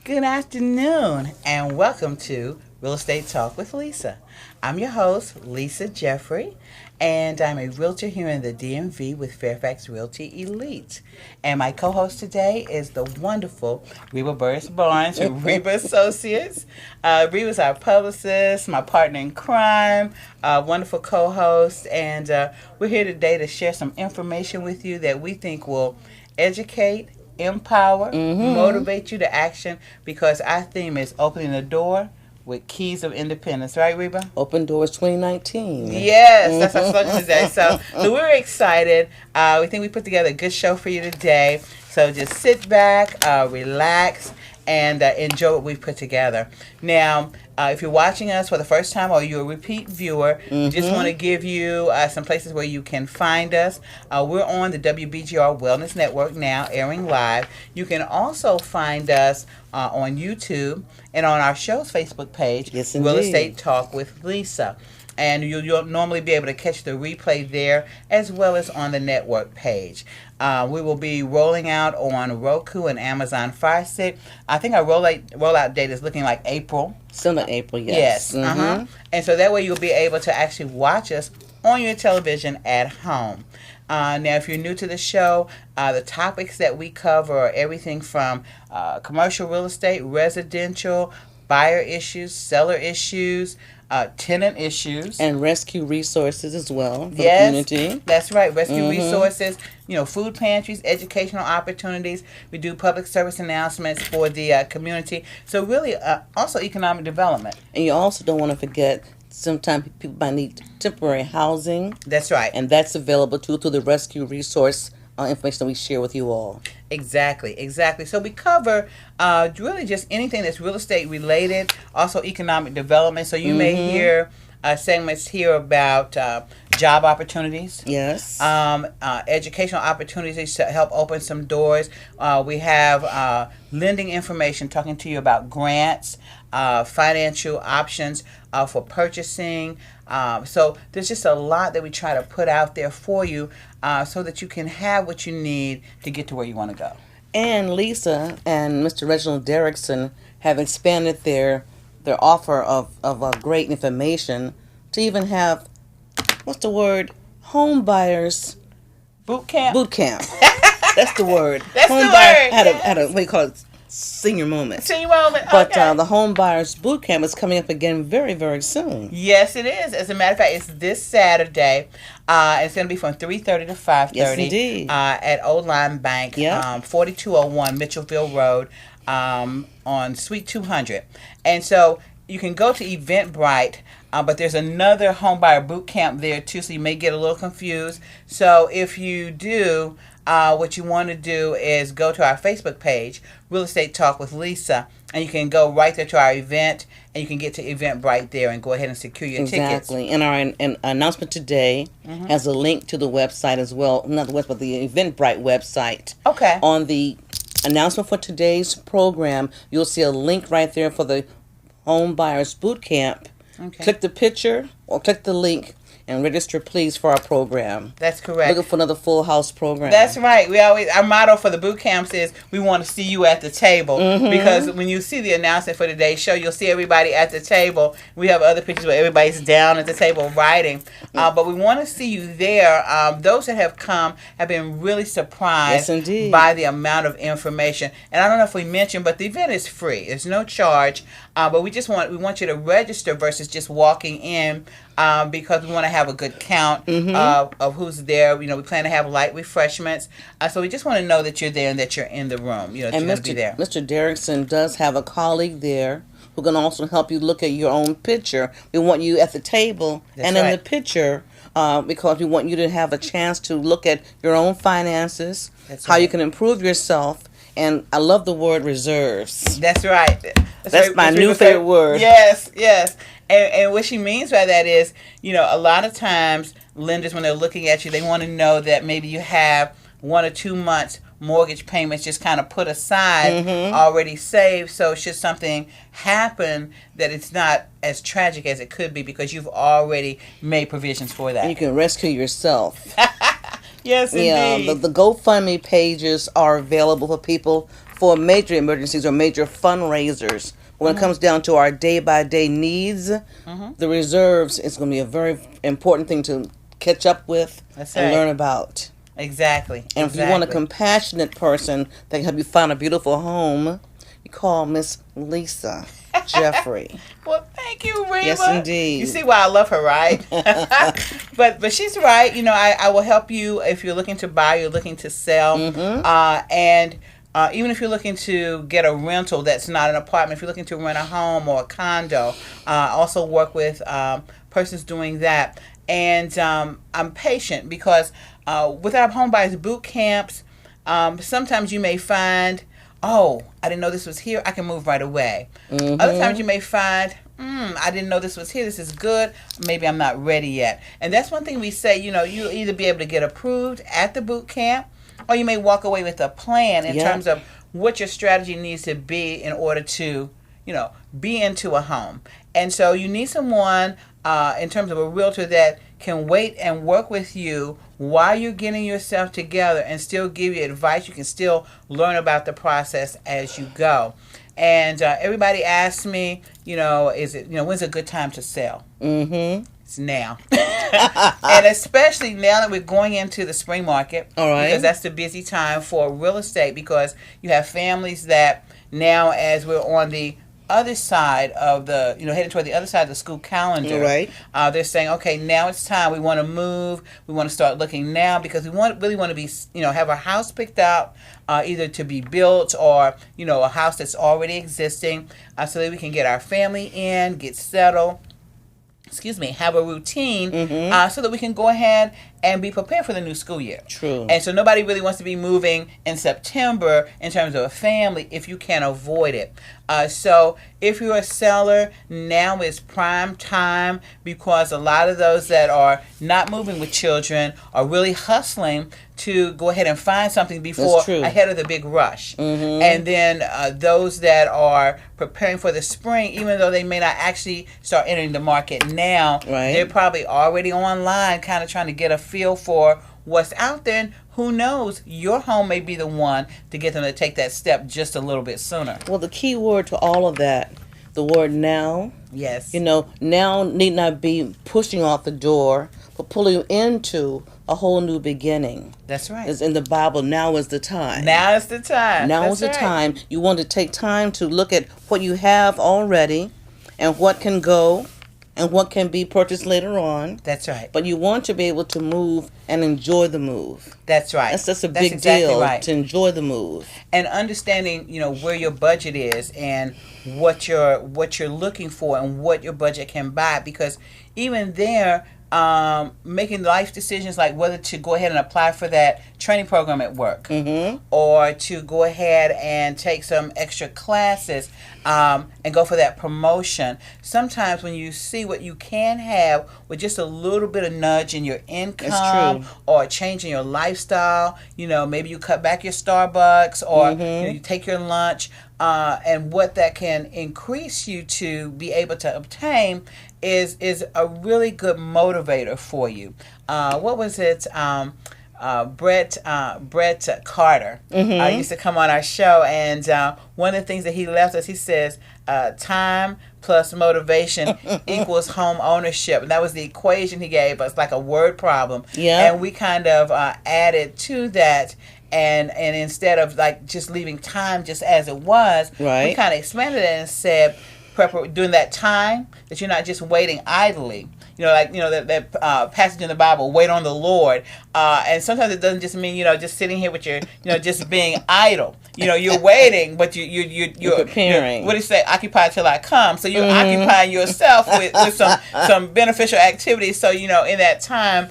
Good afternoon, and welcome to Real Estate Talk with Lisa. I'm your host, Lisa Jeffrey, and I'm a realtor here in the DMV with Fairfax Realty Elite. And my co-host today is the wonderful Reba Burris Barnes with Reba Associates. Reba's our publicist, my partner in crime, wonderful co-host, and we're here today to share some information with you that we think will educate, empower, motivate you to action, because our theme is opening the door with keys of independence. Right, Reba? Open Doors 2019. Yes, that's our slogan today. So we're excited. We think we put together a good show for you today. So just sit back, relax, and enjoy what we've put together. Now, if you're watching us for the first time or you're a repeat viewer, we just want to give you some places where you can find us. We're on the WBGR Wellness Network now, airing live. You can also find us on YouTube and on our show's Facebook page, Yes, Real indeed. Estate Talk with Lisa. And you'll normally be able to catch the replay there as well as on the network page. We will be rolling out on Roku and Amazon Fire Stick. I think our rollout date is looking like April. Still in April, yes. Yes. And so that way you'll be able to actually watch us on your television at home. Now, if you're new to the show, the topics that we cover are everything from commercial real estate, residential, buyer issues, seller issues, tenant issues, And rescue resources as well for yes, the community. that's right. Rescue resources, food pantries, educational opportunities. We do public service announcements for the community. So really, also economic development. And you also don't want to forget, sometimes people might need temporary housing, That's right. and that's available too through the rescue resource information that we share with you all. Exactly. So we cover really just anything that's real estate related, also economic development. So you may hear segments here about job opportunities. Yes. Educational opportunities to help open some doors. We have lending information, talking to you about grants, financial options for purchasing. So there's just a lot that we try to put out there for you so that you can have what you need to get to where you want to go. And Lisa and Mr. Reginald Derrickson have expanded their offer of great information to even have, what's the word? Home buyers Boot camp. boot camp. That's the word. That's the Home word, buyer had yes. a what do you call it? Senior moment. Senior moment. But Okay. the Home Buyers Boot Camp is coming up again very, very soon. Yes, it is. As a matter of fact, it's this Saturday. It's going to be from 3:30 to 5:30. Yes, indeed. At Old Line Bank, Yeah. 4201 Mitchellville Road, on Suite 200. And so you can go to Eventbrite, but there's another homebuyer boot camp there too, so you may get a little confused. So if you do, what you want to do is go to our Facebook page, Real Estate Talk with Lisa, and you can go right there to our event, and you can get to Eventbrite there and go ahead and secure your tickets. Exactly. And our announcement today has a link to the website as well. Not the website, but the Eventbrite website. Okay. On the announcement for today's program, you'll see a link right there for the Home Buyers Boot Camp. Okay. Click the picture or click the link and register, please, for our program. That's correct. Looking for another full house program. That's right. Our motto for the boot camps is we want to see you at the table, because when you see the announcement for today's show, you'll see everybody at the table. We have other pictures where everybody's down at the table writing, but we want to see you there. Those that have come have been really surprised Yes, indeed. by the amount of information. And I don't know if we mentioned, but the event is free. There's no charge, but we want you to register versus just walking in. Because we want to have a good count of who's there. We plan to have light refreshments. So we just want to know that you're there and that you're in the room. That you're And going to be there. Mr. Derrickson does have a colleague there who can also help you look at your own picture. We want you at the table That's and in right. the picture because we want you to have a chance to look at your own finances, That's how you right. can improve yourself. And I love the word reserves. That's right. That's my new Reba favorite said. word. Yes. And what she means by that is, a lot of times lenders, when they're looking at you, they want to know that maybe you have 1 or 2 months mortgage payments just kind of put aside, already saved. So should something happen, that it's not as tragic as it could be because you've already made provisions for that. And you can rescue yourself. Yes, Yeah, indeed. the GoFundMe pages are available for people for major emergencies or major fundraisers. When it comes down to our day-by-day needs, the reserves is going to be a very important thing to catch up with and learn about. Exactly. And if you want a compassionate person that can help you find a beautiful home, you call Miss Lisa Jeffrey. Well, thank you, Reba. Yes, indeed. You see why I love her, right? but she's right. I will help you if you're looking to buy, you're looking to sell, and even if you're looking to get a rental that's not an apartment, if you're looking to rent a home or a condo, I also work with persons doing that. And I'm patient because with our home buyers boot camps, sometimes you may find, oh, I didn't know this was here. I can move right away. Other times you may find, I didn't know this was here. This is good. Maybe I'm not ready yet. And that's one thing we say, you'll either be able to get approved at the boot camp, or you may walk away with a plan in terms of what your strategy needs to be in order to, be into a home. And so you need someone in terms of a realtor that can wait and work with you while you're getting yourself together and still give you advice. You can still learn about the process as you go. And everybody asks me, is it, when's a good time to sell? It's now. And especially now that we're going into the spring market. All right. Because that's the busy time for real estate, because you have families that now, as we're on the other side of the, heading toward the other side of the school calendar, right? They're saying, okay, now it's time. We want to move. We want to start looking now because we really want to be, have a house picked up, either to be built or, a house that's already existing, so that we can get our family in, get settled. Have a routine, so that we can go ahead and be prepared for the new school year. True. And so nobody really wants to be moving in September in terms of a family if you can avoid it. So if you're a seller, now is prime time, because a lot of those that are not moving with children are really hustling to go ahead and find something ahead of the big rush. And then those that are preparing for the spring, even though they may not actually start entering the market now, they're probably already online kind of trying to get a feel for what's out there. And who knows, your home may be the one to get them to take that step just a little bit sooner. Well, the key word to all of that, the word now. Yes. Now need not be pushing off the door, but pulling you into a whole new beginning. That's right. It's in the Bible, now is the time. Now is the time. Now is the time. You want to take time to look at what you have already and what can go and what can be purchased later on. That's right. But you want to be able to move and enjoy the move. That's right. That's just a big deal, to enjoy the move. And understanding, where your budget is and what you're looking for and what your budget can buy, because even there, making life decisions like whether to go ahead and apply for that training program at work, or to go ahead and take some extra classes, and go for that promotion. Sometimes when you see what you can have with just a little bit of nudge in your income or a change in your lifestyle, maybe you cut back your Starbucks or you take your lunch, and what that can increase you to be able to obtain is a really good motivator for you. What was it? Brett Carter used to come on our show, and one of the things that he left us, he says, time plus motivation equals home ownership. And that was the equation he gave us, like a word problem. Yeah. And we kind of added to that. And instead of like just leaving time just as it was, we kind of expanded it and said, during that time, that you're not just waiting idly. That passage in the Bible, wait on the Lord. And sometimes it doesn't just mean, just sitting here with your, just being idle. You're waiting, but you're preparing. What do you say? Occupy till I come. So you're occupying yourself with some beneficial activities. So, in that time,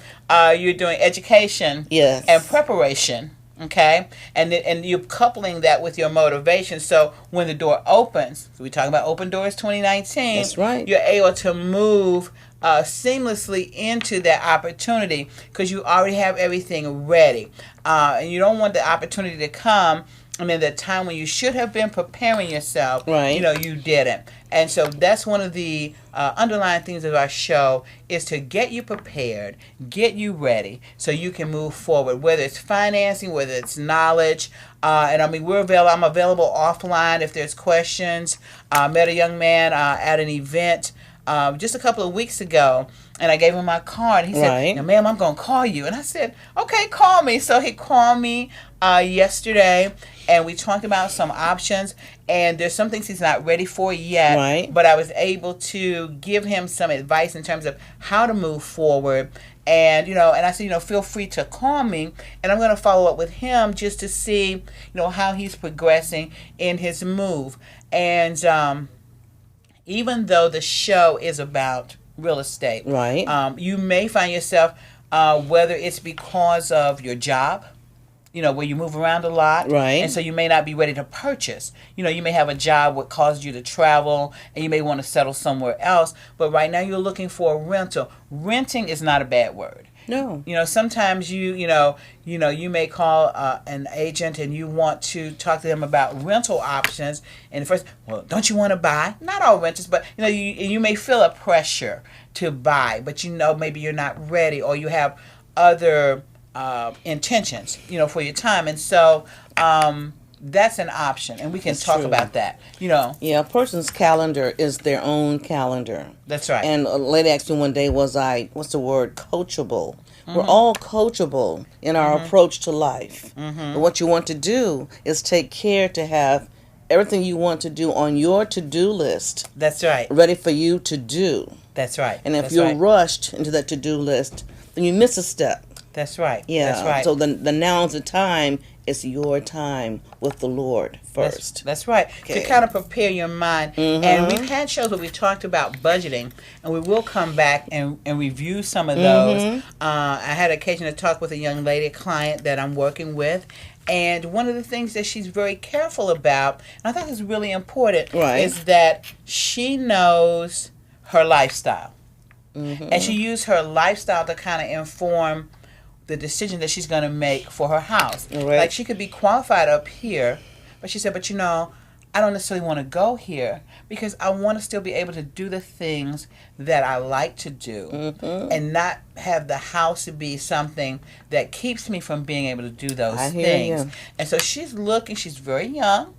you're doing education and preparation. Okay, and you're coupling that with your motivation. So when the door opens, so we're talking about Open Doors 2019. That's right. You're able to move seamlessly into that opportunity because you already have everything ready, and you don't want the opportunity to come and then the time when you should have been preparing yourself, Right. you didn't. And so that's one of the underlying things of our show is to get you prepared, get you ready so you can move forward, whether it's financing, whether it's knowledge. And I mean, I'm available offline if there's questions. I met a young man at an event just a couple of weeks ago, and I gave him my card. He said, Right. "Now, ma'am, I'm going to call you." And I said, "Okay, call me." So he called me yesterday, and we talked about some options. And there's some things he's not ready for yet. Right. But I was able to give him some advice in terms of how to move forward. And, and I said, feel free to call me. And I'm going to follow up with him just to see, how he's progressing in his move. And even though the show is about real estate, Right. You may find yourself, whether it's because of your job, where you move around a lot. Right. And so you may not be ready to purchase. You may have a job that causes you to travel and you may want to settle somewhere else. But right now you're looking for a rental. Renting is not a bad word. No. Sometimes you may call an agent and you want to talk to them about rental options. And first, well, don't you want to buy? Not all renters, but you may feel a pressure to buy, but maybe you're not ready or you have other intentions, for your time. And so that's an option, and we can talk about that. Yeah, a person's calendar is their own calendar. That's right. And a lady asked me one day, what's the word, coachable? We're all coachable in our approach to life. But what you want to do is take care to have everything you want to do on your to-do list. That's right. Ready for you to do. That's right. And if you're rushed into that to-do list, then you miss a step. That's right. Yeah. That's right. So the now's the time. It's your time with the Lord first. That's right. Okay. To kind of prepare your mind. And we've had shows where we talked about budgeting, and we will come back and review some of those. I had occasion to talk with a young lady, a client that I'm working with, and one of the things that she's very careful about, and I think is really important, is that she knows her lifestyle. And she used her lifestyle to kind of inform the decision that she's going to make for her house. Right. Like, she could be qualified up here, but she said, but I don't necessarily want to go here because I want to still be able to do the things that I like to do and not have the house to be something that keeps me from being able to do those things. And so she's very young,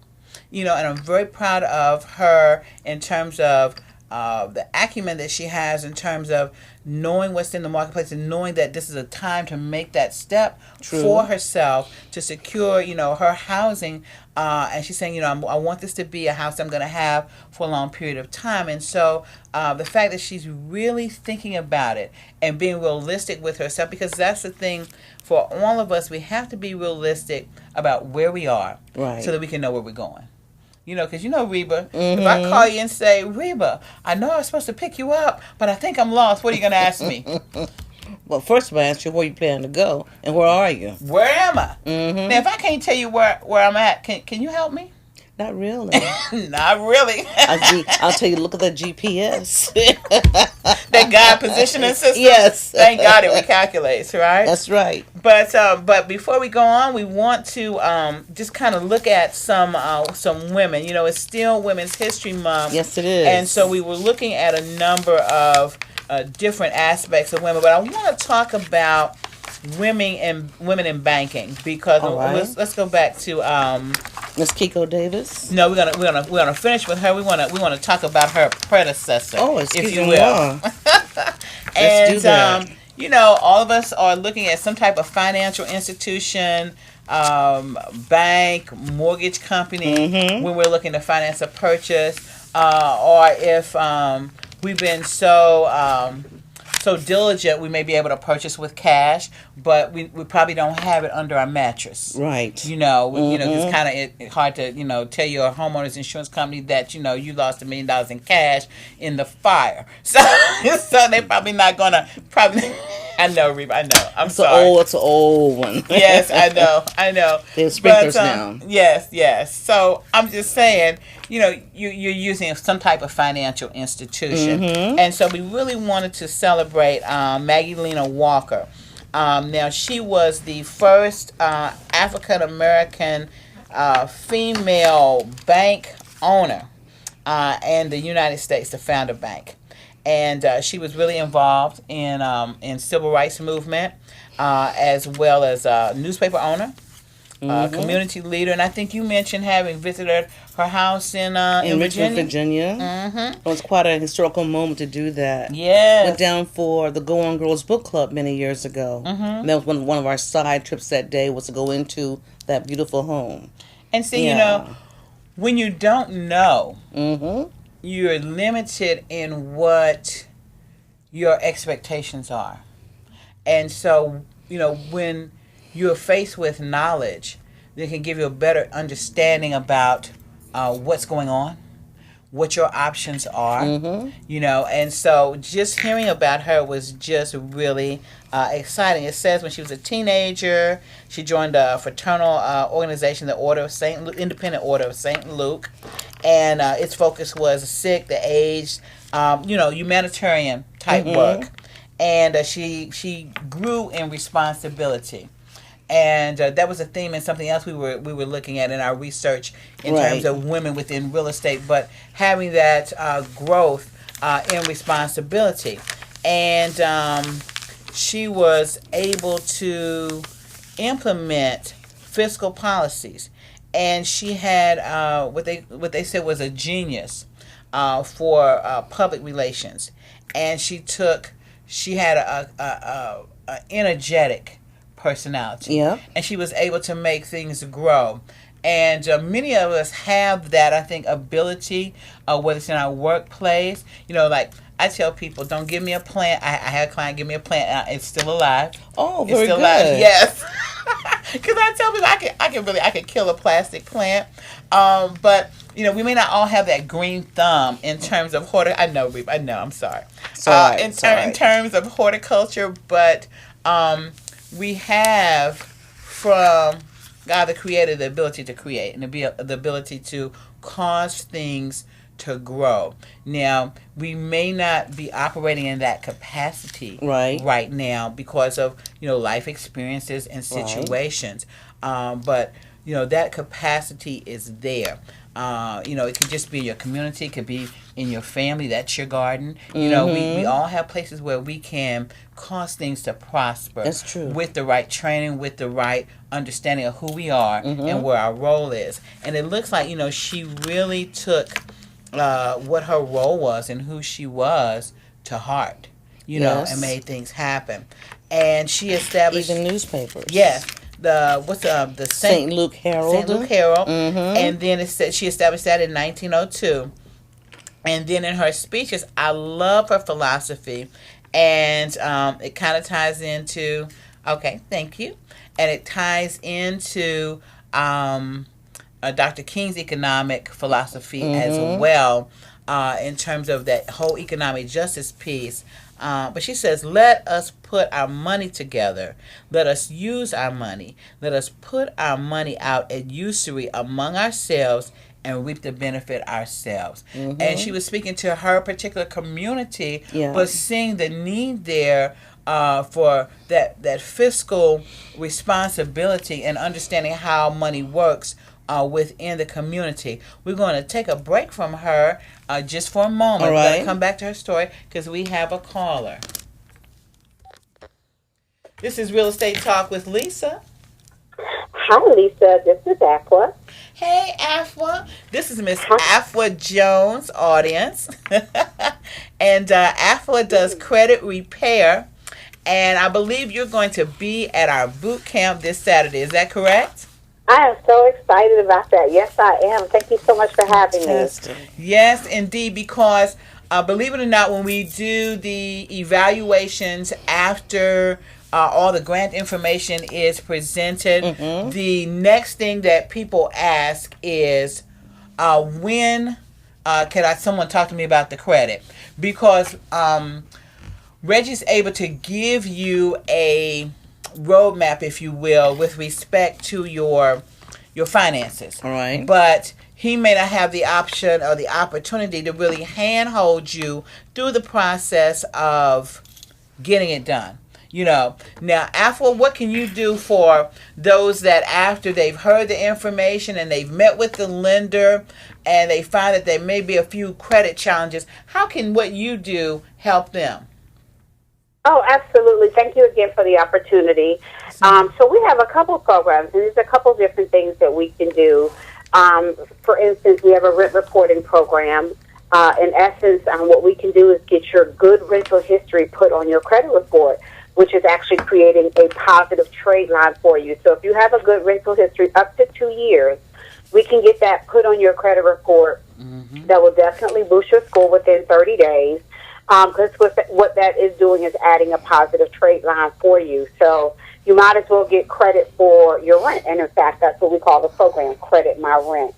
and I'm very proud of her in terms of the acumen that she has in terms of knowing what's in the marketplace and knowing that this is a time to make that step for herself to secure, her housing. And she's saying, I want this to be a house I'm going to have for a long period of time. And so the fact that she's really thinking about it and being realistic with herself, because that's the thing for all of us, we have to be realistic about where we are so that we can know where we're going. Because Reba, if I call you and say, Reba, I know I was supposed to pick you up, but I think I'm lost. What are you going to ask me? Well, first of all, I ask you where you plan to go and where are you? Where am I? Now, if I can't tell you where I'm at, can you help me? Not really. Not really. I'll tell you, look at the GPS. That guide positioning system? Yes. Thank God it recalculates, right? That's right. But before we go on, we want to just kind of look at some women. It's still Women's History Month. Yes, it is. And so we were looking at a number of different aspects of women. But I want to talk about women in banking because let's go back to Miss Kiko Davis. No, we're gonna finish with her. We wanna talk about her predecessor. Oh, excuse if you me. will. Let's do that. All of us are looking at some type of financial institution, bank, mortgage company when we're looking to finance a purchase, or if we've been so diligent, we may be able to purchase with cash, but we probably don't have it under our mattress. Right. It's kind of hard to, tell your homeowner's insurance company that, you lost $1 million in cash in the fire. So they're probably not going to, I know, Reba, I know. I'm sorry. It's an old one. Yes, I know. They're sprinklers now. Yes. So I'm just saying, you're using some type of financial institution. And so we really wanted to celebrate Maggie Lena Walker. Now, she was the first African-American female bank owner in the United States, the founder bank. And she was really involved in civil rights movement, as well as a newspaper owner, community leader. And I think you mentioned having visited her house in Richmond, Virginia. Virginia. Mm-hmm. It was quite a historical moment to do that. Yes. Went down for the Go On Girls Book Club many years ago. Mm-hmm. And that was one of our side trips that day, was to go into that beautiful home. And see, when you don't know, Mm-hmm. you're limited in what your expectations are. And so, when you're faced with knowledge, they can give you a better understanding about what's going on, what your options are, and so just hearing about her was just really exciting. It says when she was a teenager, she joined a fraternal organization, the Independent Order of St. Luke, and its focus was the sick, the aged, humanitarian type work, and she grew in responsibility. And that was a theme and something else we were looking at in our research in terms of women within real estate, but having that growth in responsibility. And she was able to implement fiscal policies. And she had what they said was a genius for public relations. And she had a energetic personality, and she was able to make things grow. And many of us have that, I think, ability, whether it's in our workplace. Like I tell people, don't give me a plant. I had a client give me a plant. It's still alive. Oh, very good. Alive. Yes, because I tell people I can kill a plastic plant, but we may not all have that green thumb in terms of I know. I'm sorry. In terms of horticulture, but we have from God the Creator the ability to create and the ability to cause things to grow. Now, we may not be operating in that capacity right now because of life experiences and situations, but that capacity is there. It could just be in your community, it could be in your family. That's your garden. We all have places where we can cause things to prosper. That's true. With the right training, with the right understanding of who we are and where our role is. And it looks like she really took what her role was and who she was to heart. And made things happen. And she established even newspapers. Yes. The St. Luke Herald. St. Luke Herald. And then it said she established that in 1902. And then in her speeches, I love her philosophy, and it kind of ties into. Okay, thank you, and it ties into Dr. King's economic philosophy as well, in terms of that whole economic justice piece. But she says, let us put our money together. Let us use our money. Let us put our money out at usury among ourselves and reap the benefit ourselves. And she was speaking to her particular community, but seeing the need there for that fiscal responsibility and understanding how money works within the community. We're going to take a break from her just for a moment. We're going to come back to her story because we have a caller. This is Real Estate Talk with Lisa. Hi, Lisa. This is Afua. Hey, Afua. This is Miss Afua Jones' audience. And Afua does credit repair. And I believe you're going to be at our boot camp this Saturday. Is that correct? I am so excited about that. Yes, I am. Thank you so much for having me. Yes, indeed, because believe it or not, when we do the evaluations after all the grant information is presented, the next thing that people ask is, when can someone talk to me about the credit? Because Reggie's able to give you a roadmap, if you will, with respect to your finances. All right. But he may not have the option or the opportunity to really handhold you through the process of getting it done. Now, Afua, what can you do for those that after they've heard the information and they've met with the lender and they find that there may be a few credit challenges? How can what you do help them? Oh, absolutely. Thank you again for the opportunity. So we have a couple programs, and there's a couple different things that we can do. For instance, we have a rent reporting program. In essence, what we can do is get your good rental history put on your credit report, which is actually creating a positive trade line for you. So if you have a good rental history up to 2 years, we can get that put on your credit report. That will definitely boost your score within 30 days. Because what that is doing is adding a positive trade line for you. So you might as well get credit for your rent. And in fact, that's what we call the program, Credit My Rent.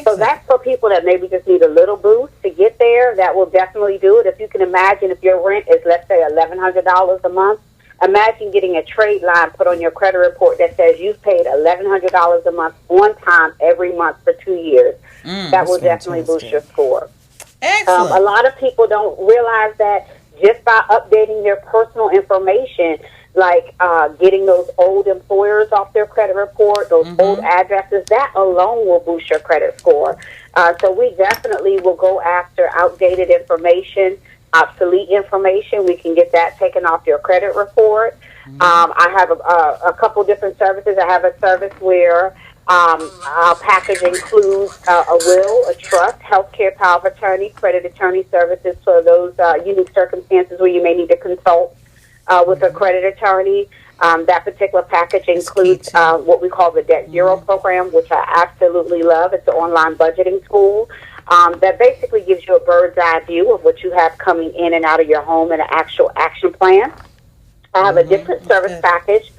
So that's for people that maybe just need a little boost to get there. That will definitely do it. If you can imagine, if your rent is, let's say, $1,100 a month, imagine getting a trade line put on your credit report that says you've paid $1,100 a month on time every month for 2 years. That will definitely boost your score. Excellent. A lot of people don't realize that just by updating their personal information, like getting those old employers off their credit report, those old addresses, that alone will boost your credit score. So we definitely will go after outdated information, obsolete information. We can get that taken off your credit report. I have a couple different services. I have a service where our package includes a will, a trust, healthcare power of attorney, credit attorney services for those unique circumstances where you may need to consult with a credit attorney. That particular package includes what we call the Debt Zero program, which I absolutely love. It's an online budgeting tool that basically gives you a bird's eye view of what you have coming in and out of your home and an actual action plan. I have a different service package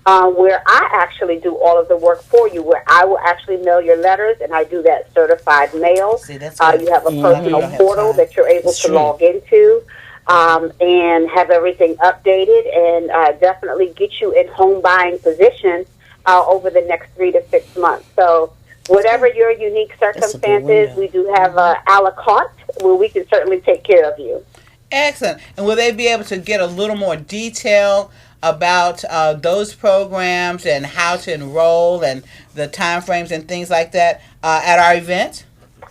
where I actually do all of the work for you, where I will actually mail your letters, and I do that certified mail. See, that's you have a personal portal that you're able to log into and have everything updated and definitely get you in home buying position over the next 3 to 6 months. So whatever your unique circumstances, we do have a la carte where we can certainly take care of you. Excellent. And will they be able to get a little more detail about those programs and how to enroll and the time frames and things like that at our event?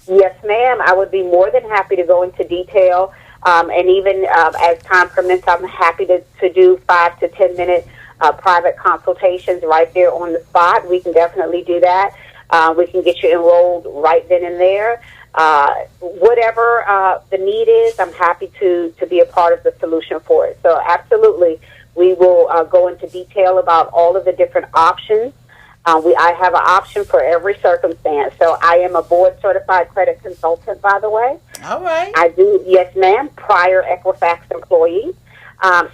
Yes, ma'am. I would be more than happy to go into detail. And even as time permits, I'm happy to do 5 to 10 minute private consultations right there on the spot. We can definitely do that. We can get you enrolled right then and there. Whatever the need is, I'm happy to be a part of the solution for it. So absolutely, we will go into detail about all of the different options. I have an option for every circumstance. So I am a board-certified credit consultant, by the way. All right. I do, yes, ma'am, prior Equifax employee.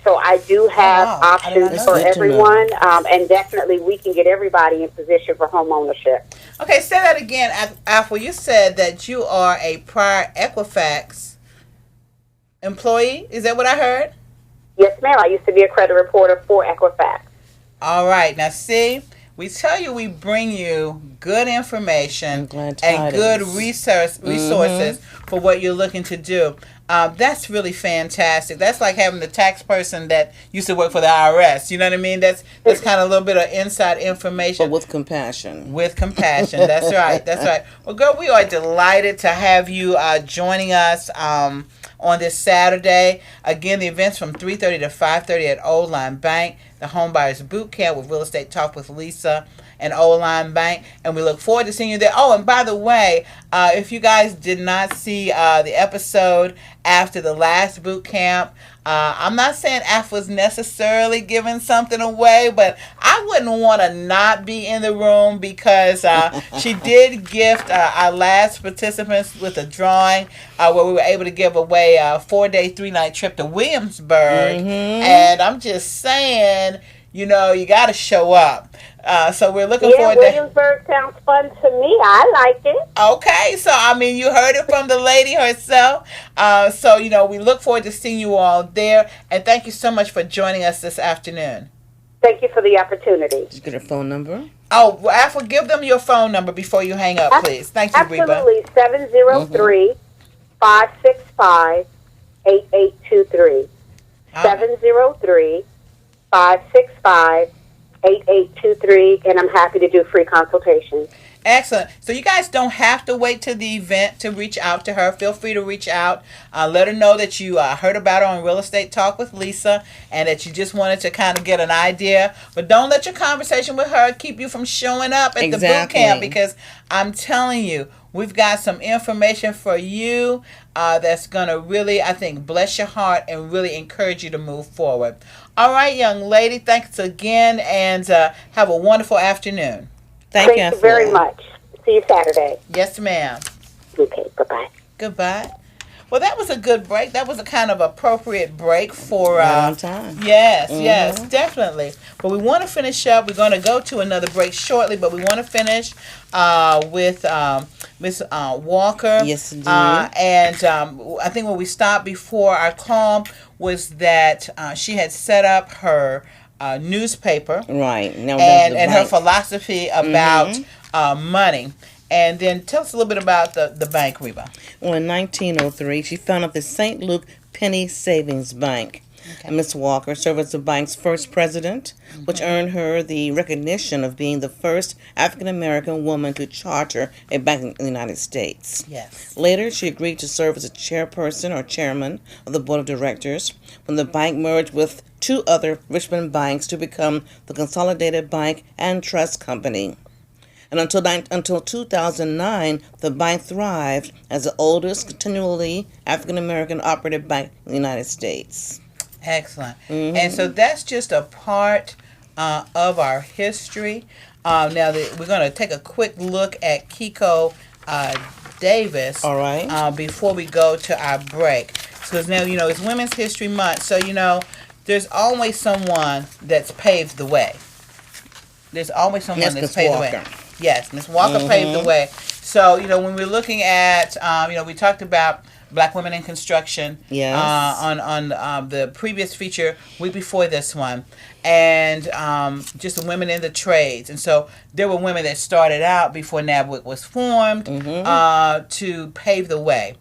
So I do have options for everyone, and definitely we can get everybody in position for home ownership. Okay, say that again, Afua. You said that you are a prior Equifax employee. Is that what I heard? Yes, ma'am. I used to be a credit reporter for Equifax. All right. Now, see, we tell you we bring you good information and good resources for what you're looking to do. That's really fantastic. That's like having the tax person that used to work for the IRS. You know what I mean? That's kind of a little bit of inside information. But with compassion. With compassion. That's right. That's right. Well, girl, we are delighted to have you joining us on this Saturday. Again, the event's from 3:30 to 5:30 at Old Line Bank, the Homebuyers Boot Camp with Real Estate Talk with Lisa and Old Line Bank, and we look forward to seeing you there. Oh, and by the way, if you guys did not see the episode after the last boot camp, I'm not saying Afua's necessarily giving something away, but I wouldn't want to not be in the room because she did gift our last participants with a drawing where we were able to give away a 4-day, 3-night trip to Williamsburg. And I'm just saying, you got to show up. So we're looking forward to... Williamsburg sounds fun to me. I like it. Okay, so you heard it from the lady herself. So we look forward to seeing you all there. And thank you so much for joining us this afternoon. Thank you for the opportunity. Did you get a phone number? Oh, well, Afua, give them your phone number before you hang up, please. Thank you, Reba. Absolutely. 703-565-8823. 703 565-8823, and I'm happy to do free consultations. Excellent. So you guys don't have to wait to the event to reach out to her. Feel free to reach out. Let her know that you heard about her on Real Estate Talk with Lisa and that you just wanted to kind of get an idea. But don't let your conversation with her keep you from showing up at the boot camp, because I'm telling you, we've got some information for you that's going to really, I think, bless your heart and really encourage you to move forward. All right, young lady, thanks again, and have a wonderful afternoon. Thank you very much. See you Saturday. Yes, ma'am. Okay, bye-bye. Goodbye. Well, that was a good break. That was a kind of appropriate break for... right on time. Yes, yes, definitely. But we want to finish up. We're going to go to another break shortly, but we want to finish with Miss Walker. Yes, indeed. And I think where we stopped before our call was that she had set up her newspaper. Right. Now, and her philosophy about money. And then tell us a little bit about the bank, Reba. Well, in 1903, she founded the St. Luke Penny Savings Bank. Okay. And Miss Walker served as the bank's first president, which earned her the recognition of being the first African-American woman to charter a bank in the United States. Yes. Later, she agreed to serve as a chairperson or chairman of the board of directors when the bank merged with two other Richmond banks to become the Consolidated Bank and Trust Company. And until 2009, the bank thrived as the oldest continually African-American operated bank in the United States. Excellent. And so that's just a part of our history. Now, we're going to take a quick look at Kiko Davis. All right. Before we go to our break. Because now, it's Women's History Month. So, there's always someone that's paved the way. There's always someone that's paved the way. Yes, Miss Walker paved the way. So, when we're looking at, we talked about Black women in construction on the previous feature, week before this one, and just the women in the trades. And so there were women that started out before NABWIC was formed to pave the way.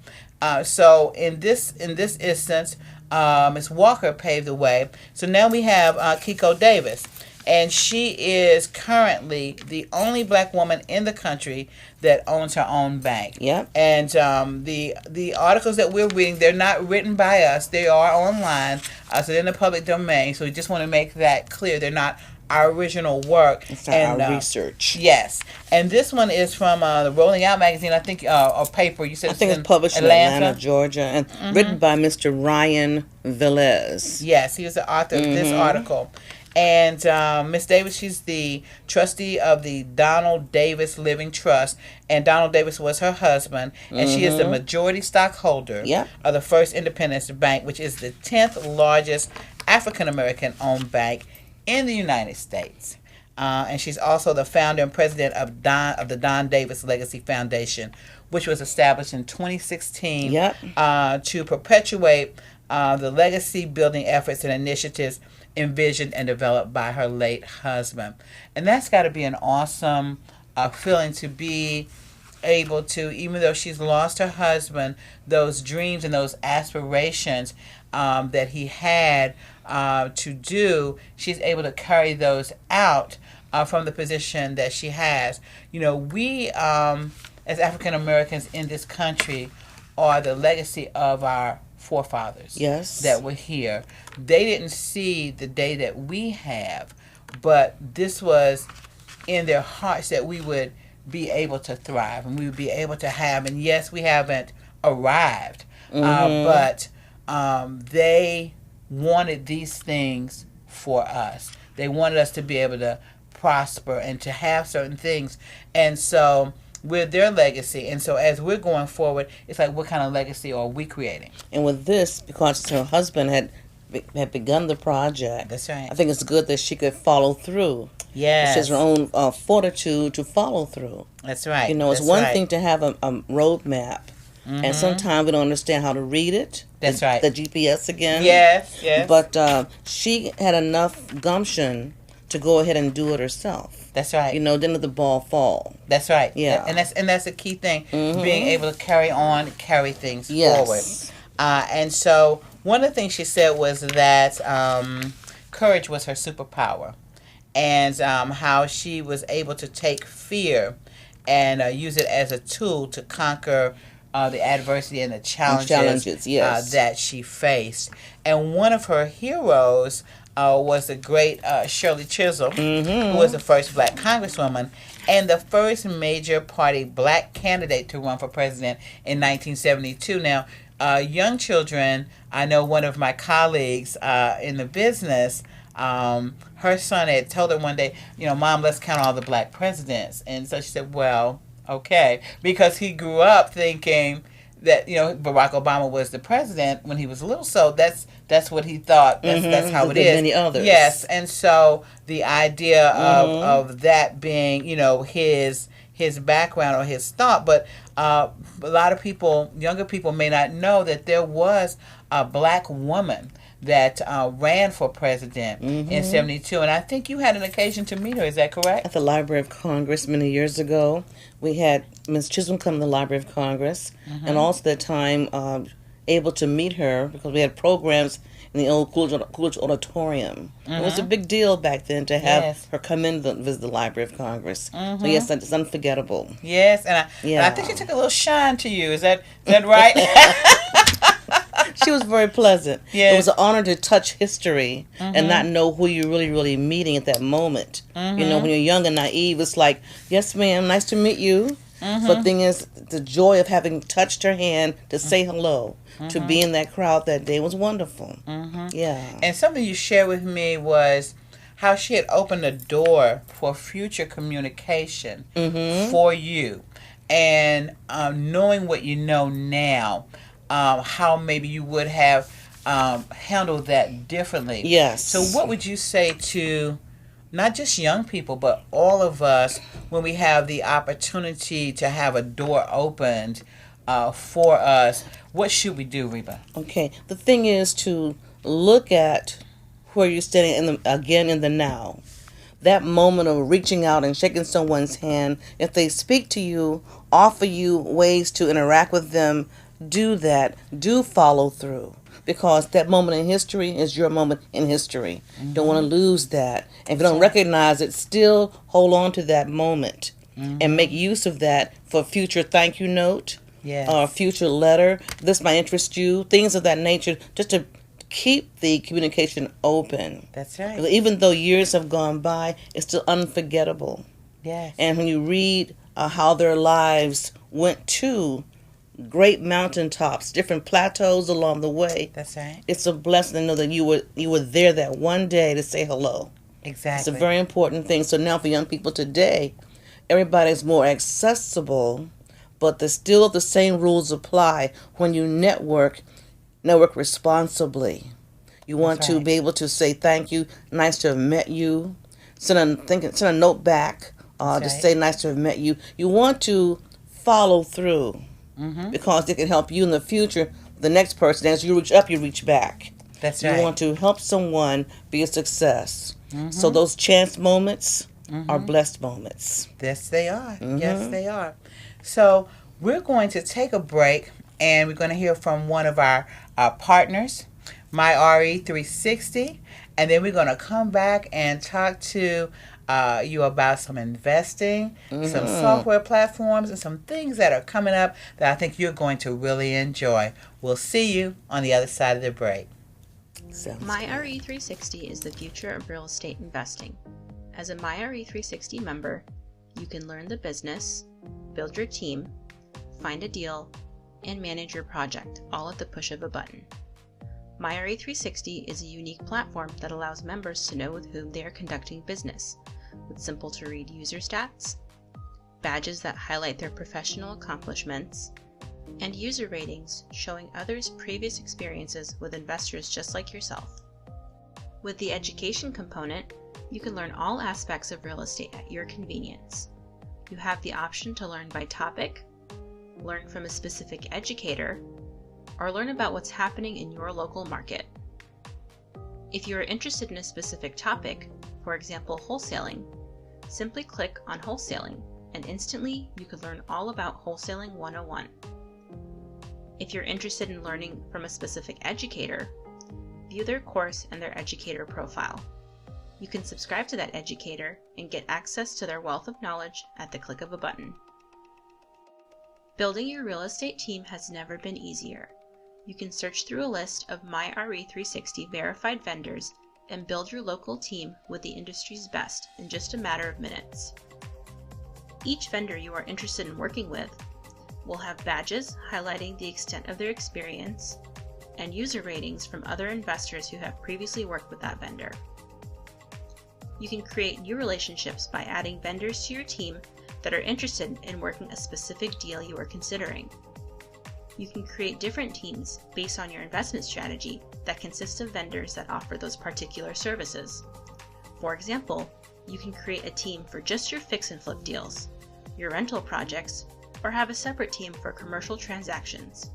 So in this instance, Miss Walker paved the way. So now we have Kiko Davis. And she is currently the only black woman in the country that owns her own bank. Yep. And the articles that we're reading, they're not written by us. They are online, so they're in the public domain. So we just want to make that clear. They're not our original work. It's not our research. Yes. And this one is from the Rolling Out magazine, I think, or paper. You said I think it's published in Atlanta, Georgia, and written by Mr. Ryan Velez. Yes, he was the author of this article. And Miss Davis, she's the trustee of the Donald Davis Living Trust, and Donald Davis was her husband, and she is the majority stockholder of the First Independence Bank, which is the 10th largest African-American owned bank in the United States. And she's also the founder and president of the Don Davis Legacy Foundation, which was established in 2016 to perpetuate the legacy building efforts and initiatives envisioned and developed by her late husband. And that's got to be an awesome feeling to be able to, even though she's lost her husband, those dreams and those aspirations that he had to do, she's able to carry those out from the position that she has. We as African Americans in this country are the legacy of our forefathers that were here. They didn't see the day that we have, but this was in their hearts that we would be able to thrive and we would be able to have. And yes, we haven't arrived, but they wanted these things for us. They wanted us to be able to prosper and to have certain things. And so we're their legacy. And so as we're going forward, it's like, what kind of legacy are we creating? And with this, because her husband had begun the project, that's right, I think it's good that she could follow through. Yes. She has her own fortitude to follow through. That's right. It's one thing to have a roadmap, and sometimes we don't understand how to read it. That's right. The GPS again. Yes. But she had enough gumption to go ahead and do it herself. That's right. Then let the ball fall. That's right. Yeah. And that's a key thing, being able to carry things forward. And so one of the things she said was that, courage was her superpower, and how she was able to take fear and use it as a tool to conquer the adversity and the challenges, yes. That she faced. And one of her heroes was the great Shirley Chisholm, who was the first black congresswoman and the first major party black candidate to run for president in 1972. Now, young children, I know one of my colleagues in the business, her son had told her one day, Mom, let's count all the black presidents. And so she said, well, okay. Because he grew up thinking that, Barack Obama was the president when he was little. So that's what he thought. That's how it is. Many others. Yes. And so the idea of that being, his background or his thought. But a lot of people, younger people, may not know that there was a black woman that ran for president in 72. And I think you had an occasion to meet her. Is that correct? At the Library of Congress many years ago. We had Ms. Chisholm come to the Library of Congress. And also at that time, able to meet her because we had programs in the old Coolidge Auditorium. It was a big deal back then to have her come in to visit the Library of Congress. So yes, it's unforgettable. Yes, and I think she took a little shine to you. Is that right? She was very pleasant. Yes. It was an honor to touch history and not know who you're really meeting at that moment. When you're young and naive, it's like, yes, ma'am, nice to meet you. But the thing is, the joy of having touched her hand to say hello, to be in that crowd that day was wonderful. Yeah. And something you shared with me was how she had opened a door for future communication for you. And knowing what you know now, how maybe you would have handled that differently. Yes. So what would you say to not just young people, but all of us when we have the opportunity to have a door opened for us? What should we do, Reba? Okay. The thing is to look at where you're standing in the now. That moment of reaching out and shaking someone's hand. If they speak to you, offer you ways to interact with them, do that. Do follow through. Because that moment in history is your moment in history. Don't want to lose that. And if you don't recognize it, still hold on to that moment and make use of that for future thank you note or future letter. This might interest you. Things of that nature, just to keep the communication open. That's right. Even though years have gone by, it's still unforgettable. Yes. And when you read how their lives went to great mountaintops, different plateaus along the way. That's right. It's a blessing to know that you were there that one day to say hello. Exactly. It's a very important thing. So now for young people today, everybody's more accessible, but still the same rules apply when you network responsibly. You want to be able to say thank you, nice to have met you, send a note back to say nice to have met you. You want to follow through. Because it can help you in the future. The next person, as you reach up, you reach back. That's right. You want to help someone be a success. So those chance moments are blessed moments. Yes, they are. Yes, they are. So we're going to take a break, and we're going to hear from one of our partners, MyRE360, and then we're going to come back and talk to you about some investing, some software platforms, and some things that are coming up that I think you're going to really enjoy. We'll see you on the other side of the break. MyRE360 is the future of real estate investing. As a MyRE360 member, you can learn the business, build your team, find a deal, and manage your project, all at the push of a button. MyRE360 is a unique platform that allows members to know with whom they are conducting business, with simple-to-read user stats, badges that highlight their professional accomplishments, and user ratings showing others' previous experiences with investors just like yourself. With the education component, you can learn all aspects of real estate at your convenience. You have the option to learn by topic, learn from a specific educator, or learn about what's happening in your local market. If you are interested in a specific topic, for example wholesaling, simply click on Wholesaling and instantly you could learn all about Wholesaling 101. If you're interested in learning from a specific educator, view their course and their educator profile. You can subscribe to that educator and get access to their wealth of knowledge at the click of a button. Building your real estate team has never been easier. You can search through a list of MyRE360 verified vendors and build your local team with the industry's best in just a matter of minutes. Each vendor you are interested in working with will have badges highlighting the extent of their experience and user ratings from other investors who have previously worked with that vendor. You can create new relationships by adding vendors to your team that are interested in working a specific deal you are considering. You can create different teams based on your investment strategy that consist of vendors that offer those particular services. For example, you can create a team for just your fix and flip deals, your rental projects, or have a separate team for commercial transactions.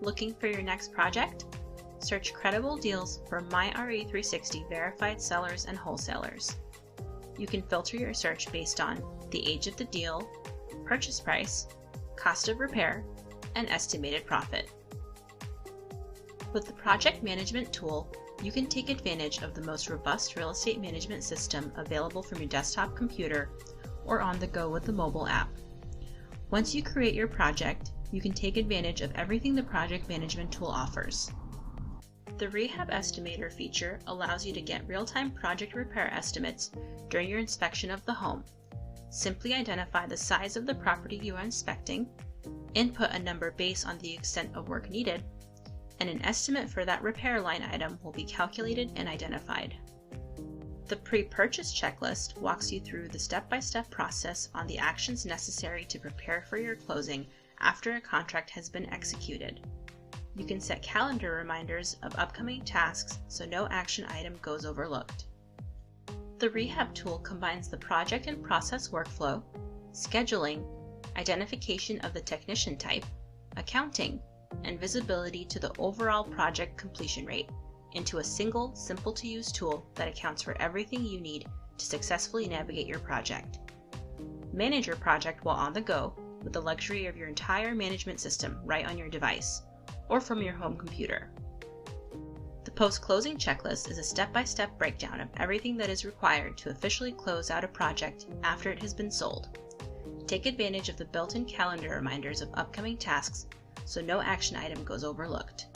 Looking for your next project? Search credible deals for MyRE360 verified sellers and wholesalers. You can filter your search based on the age of the deal, purchase price, cost of repair, and estimated profit. With the project management tool, you can take advantage of the most robust real estate management system available from your desktop computer or on the go with the mobile app. Once you create your project, you can take advantage of everything the project management tool offers. The Rehab Estimator feature allows you to get real-time project repair estimates during your inspection of the home. Simply identify the size of the property you are inspecting, input a number based on the extent of work needed, and an estimate for that repair line item will be calculated and identified. The pre-purchase checklist walks you through the step-by-step process on the actions necessary to prepare for your closing after a contract has been executed. You can set calendar reminders of upcoming tasks so no action item goes overlooked. The Rehab tool combines the project and process workflow, scheduling, identification of the technician type, accounting, and visibility to the overall project completion rate into a single, simple-to-use tool that accounts for everything you need to successfully navigate your project. Manage your project while on the go with the luxury of your entire management system right on your device or from your home computer. The post-closing checklist is a step-by-step breakdown of everything that is required to officially close out a project after it has been sold. Take advantage of the built-in calendar reminders of upcoming tasks so no action item goes overlooked.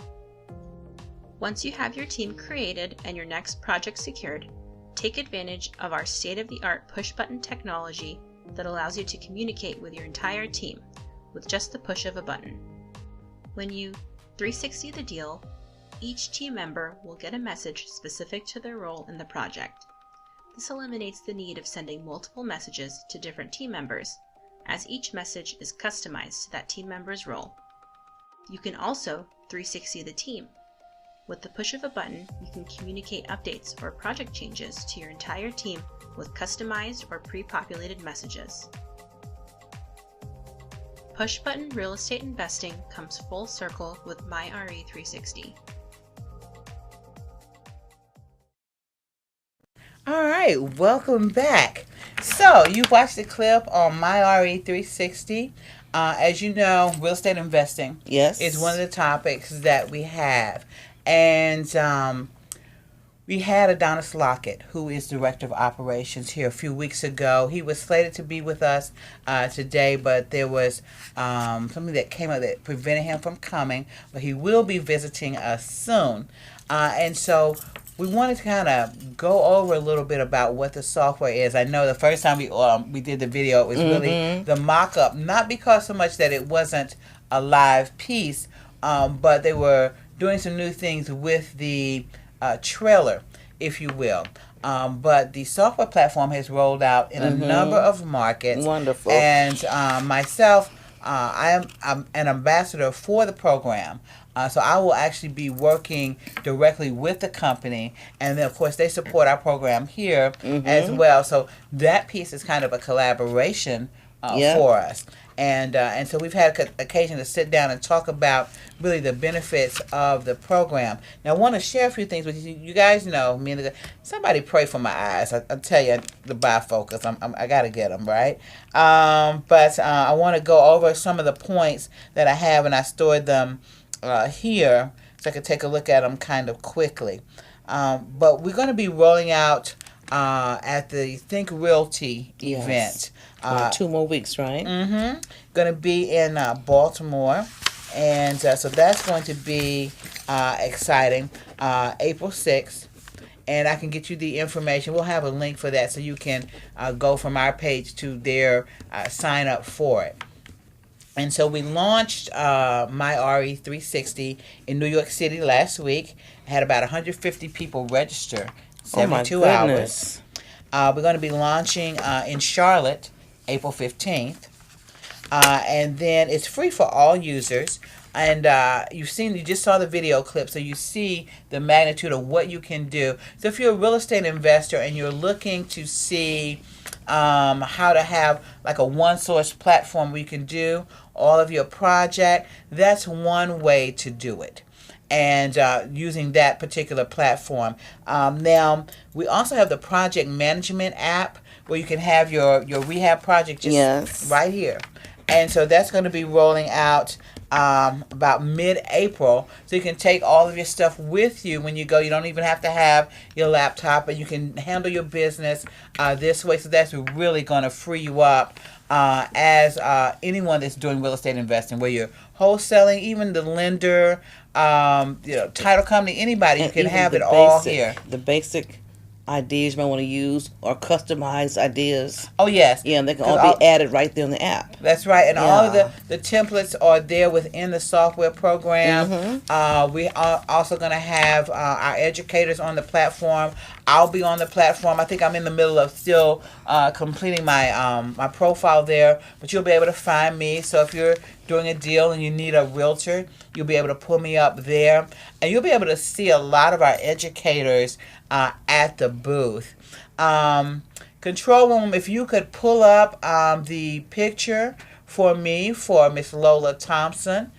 Once you have your team created and your next project secured, take advantage of our state-of-the-art push-button technology that allows you to communicate with your entire team with just the push of a button. When you 360 the deal, each team member will get a message specific to their role in the project. This eliminates the need of sending multiple messages to different team members, as each message is customized to that team member's role. You can also 360 the team. With the push of a button, you can communicate updates or project changes to your entire team with customized or pre-populated messages. Push-button real estate investing comes full circle with MyRE360. All right, welcome back. So you watched the clip on MyRE360. As you know, real estate investing is one of the topics that we have. And we had Adonis Lockett, who is Director of Operations, here a few weeks ago. He was slated to be with us today, but there was something that came up that prevented him from coming. But he will be visiting us soon. And so we wanted to kind of go over a little bit about what the software is. I know the first time we did the video, it was really the mock-up, not because so much that it wasn't a live piece, but they were doing some new things with the trailer, if you will. But the software platform has rolled out in a number of markets. Wonderful. And myself, I'm an ambassador for the program. So I will actually be working directly with the company. And then, of course, they support our program here as well. So that piece is kind of a collaboration for us. And so we've had occasion to sit down and talk about really the benefits of the program. Now, I want to share a few things with you. You guys know me. Somebody pray for my eyes. I tell you, the bifocals. I got to get them, right? But I want to go over some of the points that I have, and I stored them here so I can take a look at them kind of quickly. But we're going to be rolling out at the Think Realty event. Yes. 2 more weeks, right? Mm-hmm. Going to be in Baltimore. And so that's going to be exciting. April 6th. And I can get you the information. We'll have a link for that so you can go from our page to their sign up for it. And so we launched My RE 360 in New York City last week. Had about 150 people register, 72 hours. We're going to be launching in Charlotte, April 15th. And then it's free for all users. And you just saw the video clip, so you see the magnitude of what you can do. So if you're a real estate investor and you're looking to see how to have like a one-source platform where you can do all of your project, that's one way to do it. And using that particular platform. Now, we also have the project management app where you can have your rehab project just right here. And so that's going to be rolling out about mid-April, so you can take all of your stuff with you when you go. You don't even have to have your laptop, and you can handle your business this way. So that's really going to free you up as anyone that's doing real estate investing, where you're wholesaling, even the lender, title company, anybody, you can have it all here. The basic ideas you might want to use or customized ideas. Oh, yes. Yeah, and they can all be added right there in the app. That's right. And all of the templates are there within the software program. Mm-hmm. We are also going to have our educators on the platform. I'll be on the platform. I think I'm in the middle of still completing my my profile there, but you'll be able to find me. So if you're doing a deal and you need a realtor, you'll be able to pull me up there. And you'll be able to see a lot of our educators at the booth. Control room, if you could pull up the picture for me for Miss Lola Thompson.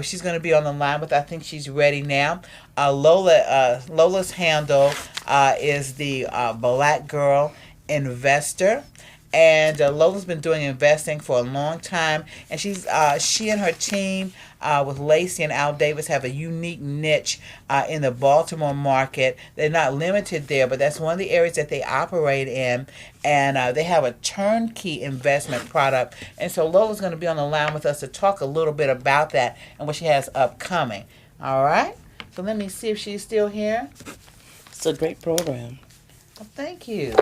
She's going to be on the line with, I think she's ready now. Lola's handle is the Black Girl Investor. And Lola's been doing investing for a long time, and she and her team with Lacey and Al Davis have a unique niche in the Baltimore market. They're not limited there, but that's one of the areas that they operate in, and they have a turnkey investment product. And so Lola's going to be on the line with us to talk a little bit about that and what she has upcoming. All right? So let me see if she's still here. It's a great program. Well, thank you.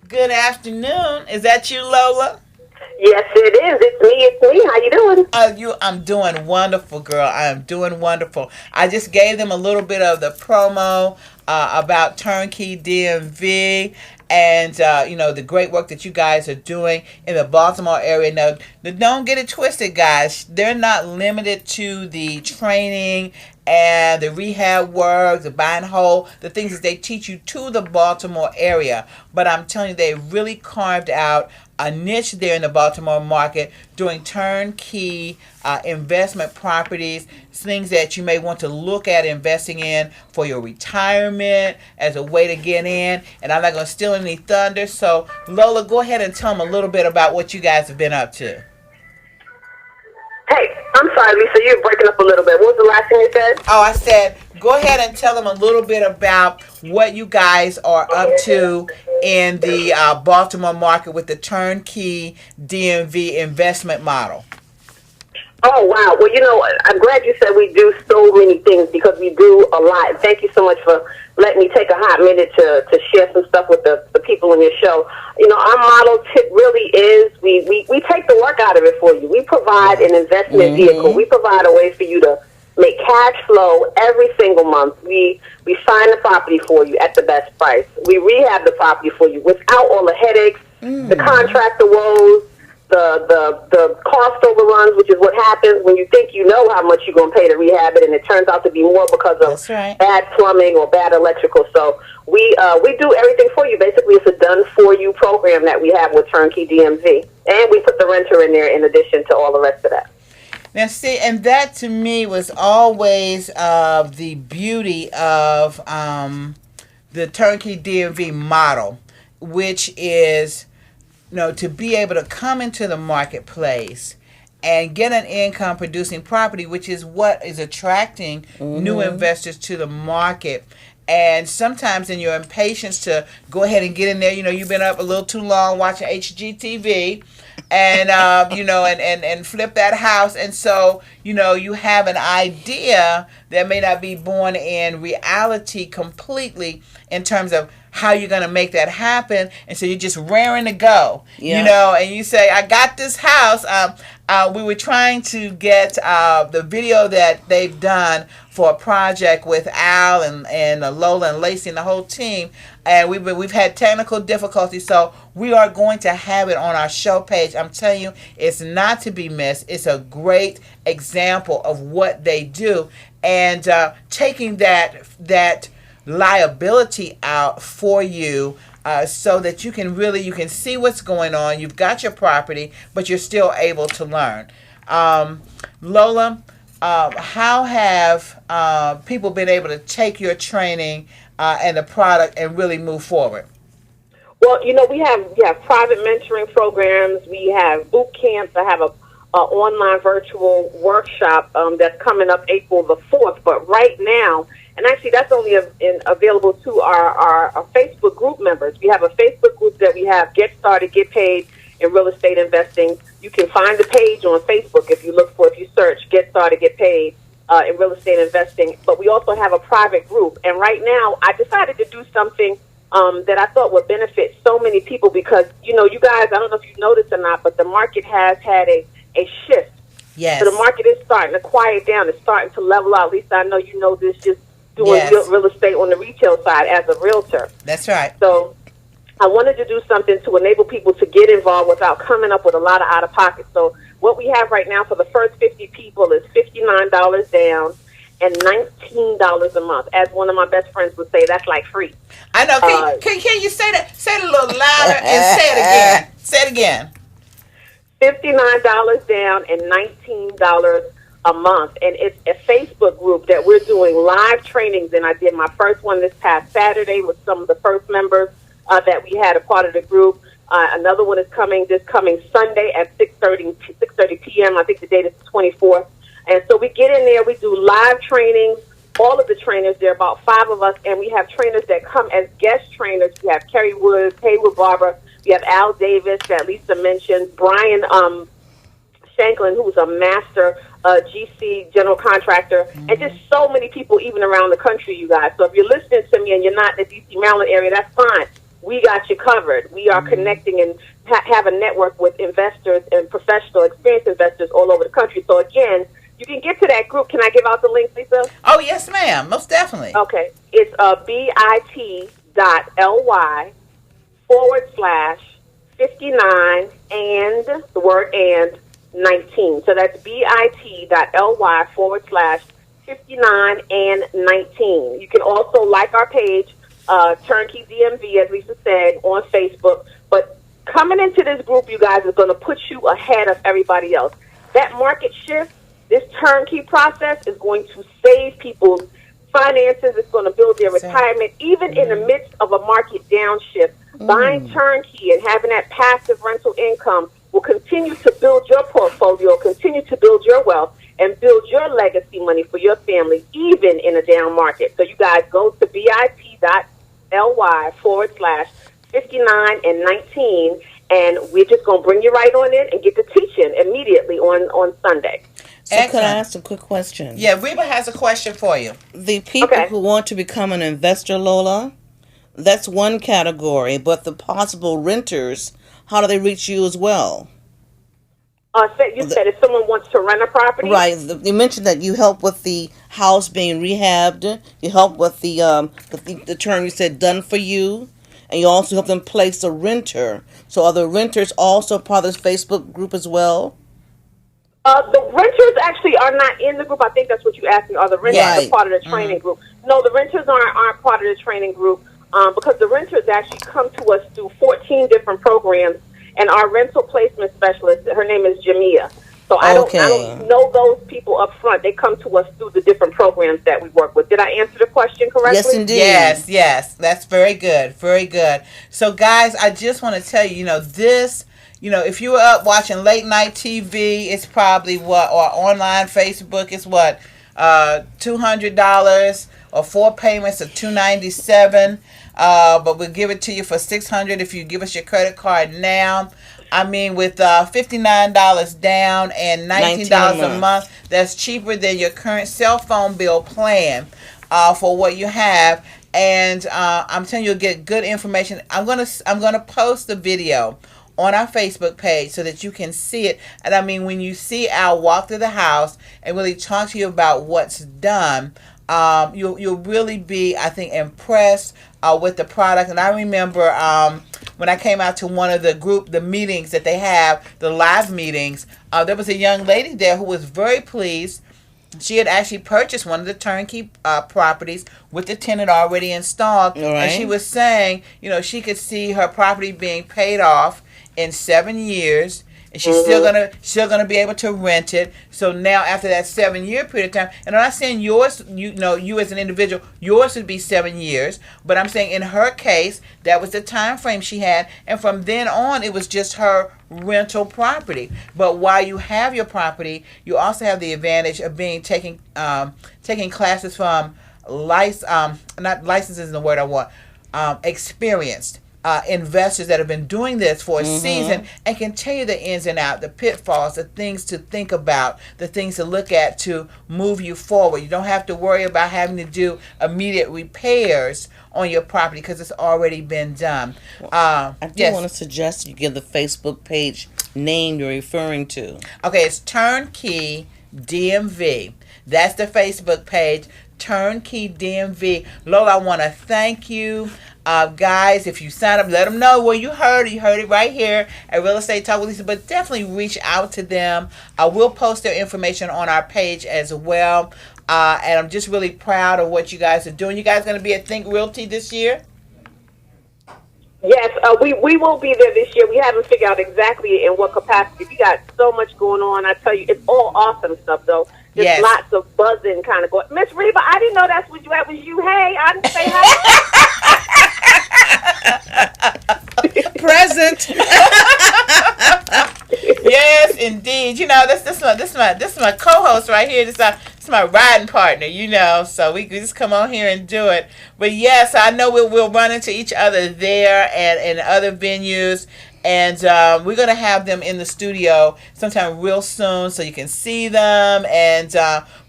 Good afternoon. Is that you, Lola? Yes, it is. It's me. How you doing? I'm doing wonderful, girl. I am doing wonderful. I just gave them a little bit of the promo about Turnkey DMV and the great work that you guys are doing in the Baltimore area. Now, don't get it twisted, guys. They're not limited to the training and the rehab work, the buy and hold, the things that they teach you to the Baltimore area. But I'm telling you, they really carved out a niche there in the Baltimore market doing turnkey investment properties, things that you may want to look at investing in for your retirement as a way to get in. And I'm not going to steal any thunder. So, Lola, go ahead and tell them a little bit about what you guys have been up to. Hey, I'm sorry, Lisa, you're breaking up a little bit. What was the last thing you said? Oh, I said, go ahead and tell them a little bit about what you guys are up to in the Baltimore market with the turnkey DMV investment model. Oh, wow. Well, I'm glad you said we do so many things because we do a lot. Thank you so much for letting me take a hot minute to share some stuff with the people in your show. Our model tip really is we take the work out of it for you. We provide an investment vehicle. We provide a way for you to make cash flow every single month. We find the property for you at the best price. We rehab the property for you without all the headaches, the contractor woes, the cost overruns, which is what happens when you think you know how much you're going to pay to rehab it, and it turns out to be more because of bad plumbing or bad electrical. So we do everything for you. Basically, it's a done-for-you program that we have with Turnkey DMV. And we put the renter in there in addition to all the rest of that. Now, see, and that to me was always the beauty of the Turnkey DMV model, which is, to be able to come into the marketplace and get an income producing property, which is what is attracting new investors to the market. And sometimes in your impatience to go ahead and get in there, you've been up a little too long watching HGTV and, and flip that house. And so, you have an idea that may not be born in reality completely in terms of how you're going to make that happen. And so you're just raring to go, and you say, I got this house. We were trying to get the video that they've done for a project with Al and Lola and Lacey and the whole team, and we've had technical difficulties, so we are going to have it on our show page. I'm telling you, it's not to be missed. It's a great example of what they do, and taking that liability out for you. So that you can see what's going on. You've got your property, but you're still able to learn. Lola, how have people been able to take your training and the product and really move forward? Well, we have private mentoring programs. We have boot camps. I have a online virtual workshop that's coming up April the 4th. But right now, and actually, that's only available to our Facebook group members. We have a Facebook group that we have, Get Started, Get Paid in Real Estate Investing. You can find the page on Facebook if you search Get Started, Get Paid in Real Estate Investing. But we also have a private group. And right now, I decided to do something that I thought would benefit so many people because, you guys, I don't know if you've noticed or not, but the market has had a shift. Yes. So the market is starting to quiet down. It's starting to level out. At least I know you know this just doing real estate on the retail side as a realtor. That's right. So I wanted to do something to enable people to get involved without coming up with a lot of out-of-pocket. So what we have right now for the first 50 people is $59 down and $19 a month. As one of my best friends would say, that's like free. I know. Can you say that? Say it a little louder and say it again. Say it again. $59 down and $19 a month, and it's a Facebook group that we're doing live trainings in. I did my first one this past Saturday with some of the first members that we had a part of the group. Another one is this coming Sunday at 6:30 p.m. I think the date is the 24th. And so we get in there, we do live trainings. All of the trainers, there are about 5 of us, and we have trainers that come as guest trainers. We have Kerry Woods, Haywood Barber, we have Al Davis that Lisa mentioned, Brian Shanklin, who's a master GC general contractor, and just so many people even around the country, you guys. So if you're listening to me and you're not in the D.C. Maryland area, that's fine. We got you covered. We are connecting and have a network with investors and professional experienced investors all over the country. So again, you can get to that group. Can I give out the link, Lisa? Oh, yes, ma'am. Most definitely. Okay. It's bit.ly/59 and the word and 19. So that's bit.ly/59 and 19. You can also like our page, Turnkey DMV, as Lisa said, on Facebook. But coming into this group, you guys, is going to put you ahead of everybody else. That market shift, this turnkey process is going to save people's finances. It's going to build their retirement, even in the midst of a market downshift. Buying turnkey and having that passive rental income will continue to build your portfolio, continue to build your wealth, and build your legacy money for your family, even in a down market. So you guys go to bit.ly/59 and 19, and we're just going to bring you right on in and get the teaching immediately on Sunday. So could I ask a quick question? Yeah, Reba has a question for you. The people who want to become an investor, Lola, that's one category, but the possible renters, how do they reach you as well? You said if someone wants to rent a property? Right. You mentioned that you help with the house being rehabbed. You help with the term you said done for you. And you also help them place a renter. So are the renters also part of this Facebook group as well? The renters actually are not in the group. I think that's what you asked me. Are the renters part of the training group? No, the renters aren't part of the training group because the renters actually come to us through 14 different programs. And our rental placement specialist, her name is Jamia. So I don't know those people up front. They come to us through the different programs that we work with. Did I answer the question correctly? Yes, indeed. Yes. That's very good. Very good. So, guys, I just want to tell you, this, if you were up watching late night TV, it's probably what, or online Facebook, it's what, $200, or 4 payments of $297. But we'll give it to you for $600 if you give us your credit card now. I mean, with $59 down and $19 a month, that's cheaper than your current cell phone bill plan for what you have. And I'm telling you, you'll get good information. I'm gonna post the video on our Facebook page so that you can see it. And I mean, when you see Al walk through the house and really talk to you about what's done, you'll really be, I think, impressed with the product. And I remember when I came out to one of the meetings that they have, the live meetings, there was a young lady there who was very pleased. She had actually purchased one of the turnkey properties with the tenant already installed. Right. And she was saying, she could see her property being paid off in 7 years, and she's still gonna be able to rent it. So now, after that 7-year period of time, and I'm not saying yours, you as an individual, yours would be 7 years, but I'm saying in her case, that was the time frame she had, and from then on, it was just her rental property. But while you have your property, you also have the advantage of taking classes from not licenses isn't the word I want, experienced investors that have been doing this for a season and can tell you the ins and outs, the pitfalls, the things to think about, the things to look at to move you forward. You don't have to worry about having to do immediate repairs on your property because it's already been done. I do want to suggest you give the Facebook page name you're referring to. Okay, it's Turnkey DMV. That's the Facebook page, Turnkey DMV. Lola, I want to thank you. Guys, if you sign up, let them know where you heard it. You heard it right here at Real Estate Talk with Lisa, but definitely reach out to them. I will post their information on our page as well. And I'm just really proud of what you guys are doing. You guys going to be at Think Realty this year? Yes, we will be there this year. We haven't figured out exactly in what capacity. We got so much going on. I tell you, it's all awesome stuff, though. Just lots of buzzing kind of going. Miss Reba, I didn't know that's what you had. Was you? Hey, I didn't say hi. Present. Yes, indeed. This is my co-host right here. This is my riding partner. So we just come on here and do it. But yes, I know we'll run into each other there and in other venues. And we're going to have them in the studio sometime real soon so you can see them. And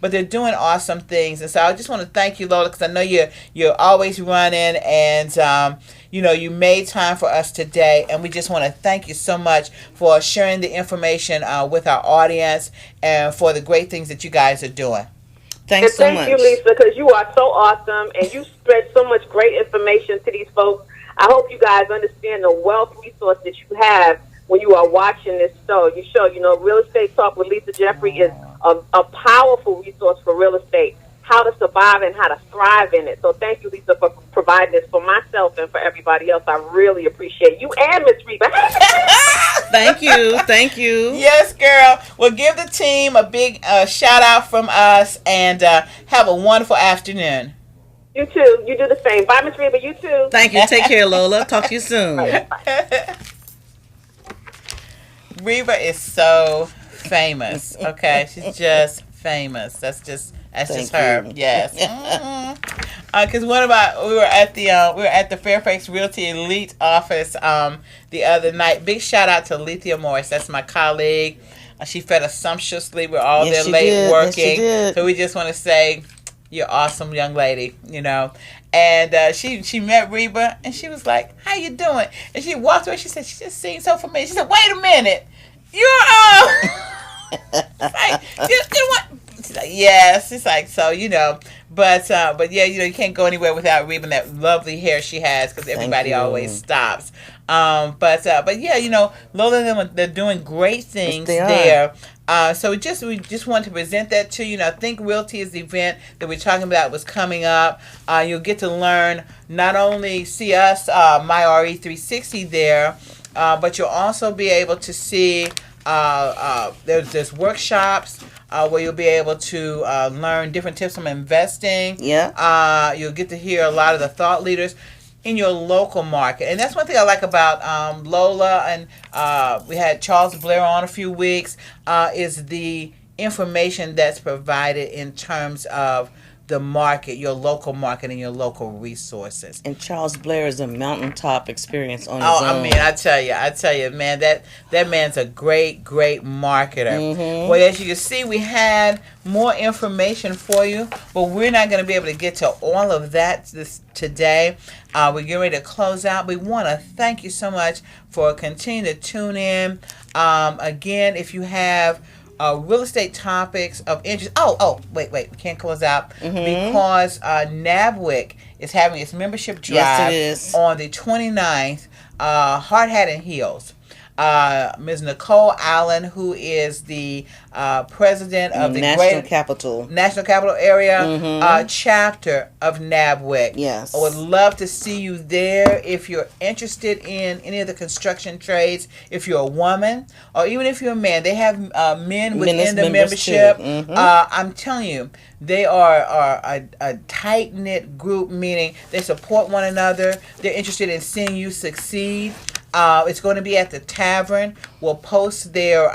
but they're doing awesome things. And so I just want to thank you, Lola, because I know you're always running. And, you made time for us today. And we just want to thank you so much for sharing the information with our audience and for the great things that you guys are doing. Thanks so much. Thank you, Lisa, because you are so awesome. And you spread so much great information to these folks. I hope you guys understand the wealth resource that you have when you are watching this show. Real Estate Talk with Lisa Jeffrey is a powerful resource for real estate, how to survive and how to thrive in it. So thank you, Lisa, for providing this for myself and for everybody else. I really appreciate you and Miss Reba. Thank you. Yes, girl. Well, give the team a big shout out from us and have a wonderful afternoon. You too. You do the same. Bye, Miss Reba. You too. Thank you. Take care, Lola. Talk to you soon. Bye. Reba is so famous. Okay, she's just famous. That's just her. You. Yes. Because we were at the Fairfax Realty Elite office the other night. Big shout out to Lethea Morris. That's my colleague. She fed us sumptuously. We're all there late working. Yes, so we just want to say, you're awesome, young lady, And she met Reba, and she was like, how you doing? And she walked away. She said, she just seemed so familiar. She said, wait a minute. You're, like, you what? She's like, yes. It's like, so, But yeah, you can't go anywhere without Reba and that lovely hair she has because everybody always stops. But yeah, Lola and them, they're doing great things there. So we just want to present that to you. Think Realty is the event that we're talking about was coming up. You'll get to learn, not only see us, My RE 360 there, but you'll also be able to see there's workshops where you'll be able to learn different tips from investing. Yeah. You'll get to hear a lot of the thought leaders. in your local market. And that's one thing I like about Lola, and we had Charles Blair on a few weeks, is the information that's provided in terms of the market, your local market, and your local resources. And Charles Blair is a mountaintop experience on his Oh, own. I mean, I tell you, man, that man's a great marketer. Mm-hmm. Well, as you can see, we had more information for you, but we're not going to be able to get to all of that today. We're getting ready to close out. We want to thank you so much for continuing to tune in. Again, if you have real estate topics of interest. Wait, we can't close out because NABWIC is having its membership drive on the 29th. Hard Hat and Heels. Ms. Nicole Allen, who is the president of the National Capital Area chapter of NABWIC. Yes. I would love to see you there if you're interested in any of the construction trades. If you're a woman or even if you're a man, they have men within the membership. I'm telling you, they are a tight-knit group, meaning they support one another. They're interested in seeing you succeed. It's going to be at the tavern. We'll post their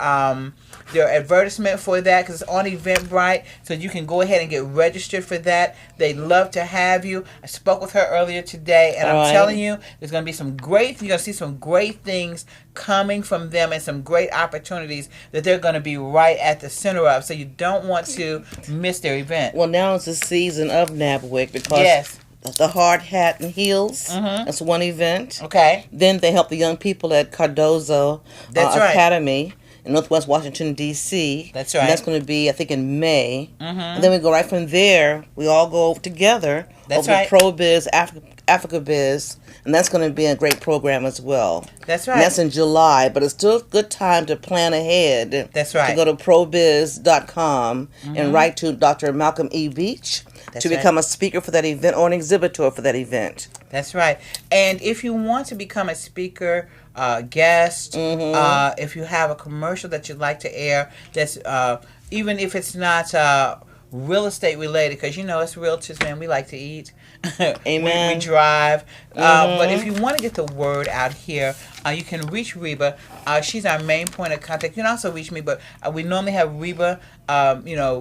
advertisement for that because it's on Eventbrite, so you can go ahead and get registered for that. They'd love to have you. I spoke with her earlier today, and I'm telling you, there's going to be you're going to see some great things coming from them and some great opportunities that they're going to be right at the center of, so you don't want to miss their event. Well, now it's the season of NABWIC because the Hard Hat and Heels. That's one event. Okay. Then they help the young people at Cardozo Academy in Northwest Washington, D.C. That's right. And that's going to be, I think, in May. And then we go right from there. We all go together over to Pro Biz, Africa Biz. And that's going to be a great program as well. That's right. And that's in July, but it's still a good time to plan ahead. That's right. To go to probiz.com and write to Dr. Malcolm E. Beach to become a speaker for that event or an exhibitor for that event. That's right. And if you want to become a speaker, guest, if you have a commercial that you'd like to air, that's even if it's not real estate related, because you know us realtors, man, we like to eat. Amen. we drive. But if you want to get the word out here, you can reach Reba. She's our main point of contact. You can also reach me, but we normally have Reba,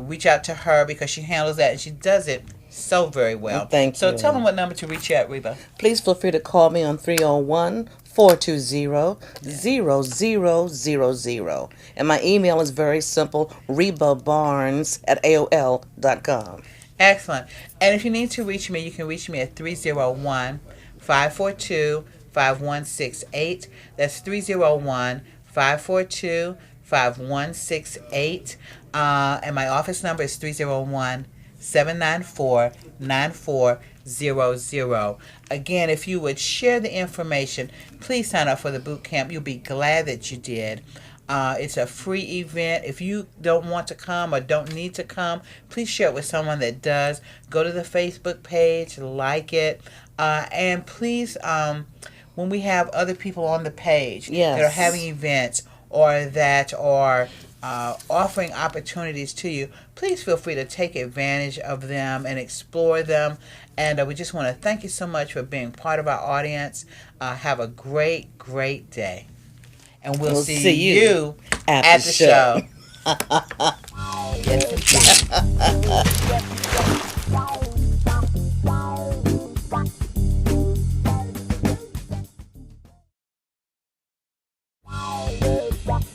reach out to her because she handles that and she does it so very well. Thank you. So tell them what number to reach at, Reba. Please feel free to call me on 301-420-0000. And my email is very simple, rebabarnes@aol.com. Excellent. And if you need to reach me, you can reach me at 301-542-5168. That's 301-542-5168. And my office number is 301-794-9400. Again, if you would share the information, please sign up for the boot camp. You'll be glad that you did. It's a free event. If you don't want to come or don't need to come, please share it with someone that does. Go to the Facebook page, like it, and please, when we have other people on the page that are having events or that are offering opportunities to you, please feel free to take advantage of them and explore them. And we just want to thank you so much for being part of our audience. Have a great, great day. And we'll see you at the show. Yes, indeed.